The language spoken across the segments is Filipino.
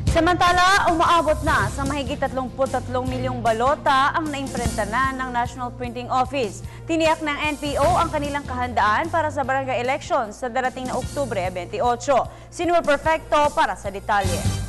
Samantala, umaabot na sa mahigit 33 milyong balota ang naimprenta na ng National Printing Office. Tiniyak ng NPO ang kanilang kahandaan para sa barangay elections sa darating na Oktubre 28. Sinuel Perfecto para sa detalye.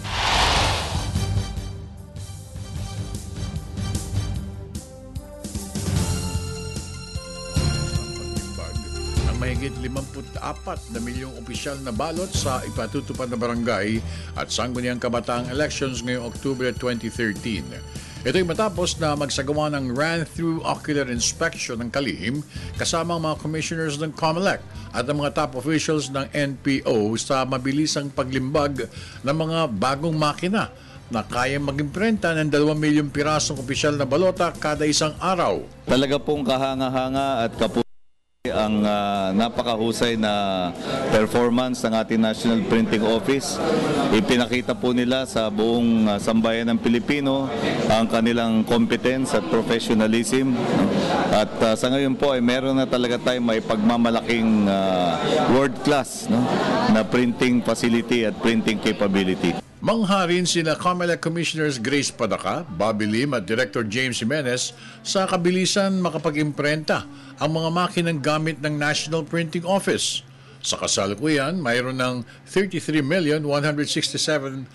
Mahigit 54 na milyong opisyal na balot sa ipatutupad na barangay at sangguniang kabataang elections ngayong October 2013. Ito'y matapos na magsagawa ng run-through ocular inspection ng kalihim kasama ang mga commissioners ng COMELEC at ang mga top officials ng NPO sa mabilisang paglimbag ng mga bagong makina na kayang mag-imprenta ng 2 milyong pirasong opisyal na balota kada isang araw. Talaga pong kahanga-hanga at ang napakahusay na performance ng ating National Printing Office. Ipinakita po nila sa buong sambayan ng Pilipino ang kanilang competence at professionalism. At sa ngayon po ay meron na talaga tayong may pagmamalaking world class na printing facility at printing capability. Mangharin sina COMELEC Commissioners Grace Padaca, Bobby Lim at Director James Jimenez sa kabilisan makapag-imprenta ang mga makinang gamit ng National Printing Office. Sa kasalukuyan, mayroon ng 33,167,000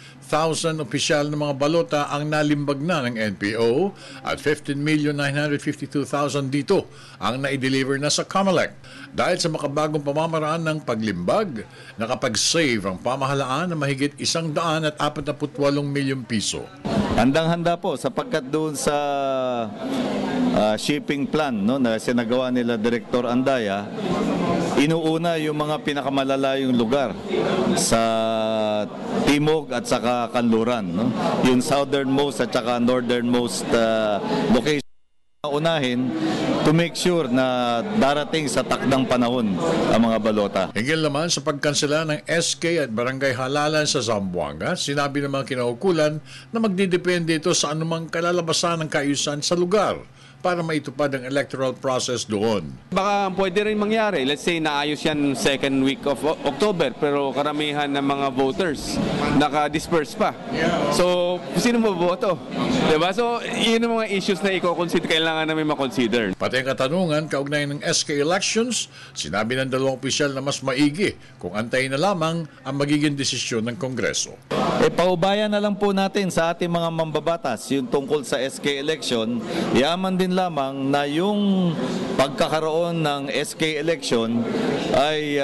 opisyal na mga balota ang nalimbag na ng NPO at 15,952,000 dito ang na-deliver na sa COMELEC. Dahil sa makabagong pamamaraan ng paglimbag, nakapag-save ang pamahalaan na mahigit 148 milyong piso. Handang-handa po sapagkat doon sa shipping plan na sinagawa nila Director Andaya, inuuna yung mga pinakamalalayong lugar sa Timog at saka Kanluran. Yung southernmost at saka northernmost location unahin to make sure na darating sa takdang panahon ang mga balota. Hingil naman sa pagkansela ng SK at Barangay Halalan sa Zamboanga, sinabi ng mga kinaukulan na magdidepende ito sa anumang kalalabasan ng kaayusan sa lugar para maitupad ang electoral process doon. Baka pwede rin mangyari. Let's say naayos yan second week of October pero karamihan ng mga voters naka-disperse pa. So, sino maboboto? Diba? So, yun ang mga issues na kailangan namin makonsider. Pati ang katanungan kaugnay ng SK elections, sinabi ng dalawang opisyal na mas maigi kung antayin na lamang ang magiging desisyon ng Kongreso. Paubayan na lang po natin sa ating mga mambabatas yung tungkol sa SK election. Yaman din lamang na yung pagkakaroon ng SK election ay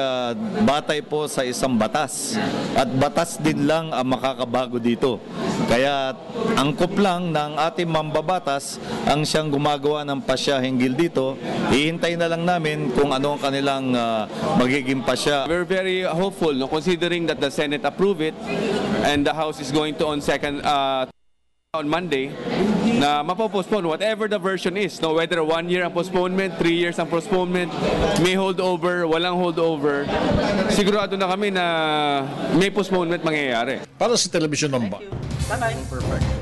batay po sa isang batas. At batas din lang ang makakabago dito. Kaya angkop lang ng ating mambabatas ang siyang gumagawa ng pasya hinggil dito. Ihintay na lang namin kung ano ang kanilang magiging pasya. We're very hopeful considering that the Senate approved it and the House is going to on Monday na mapopostpone whatever the version is, whether 1 year ang postponement, 3 years ang postponement, may holdover, walang holdover, sigurado na kami na may postponement mangyayari. Para sa Telebisyon ng Perfect.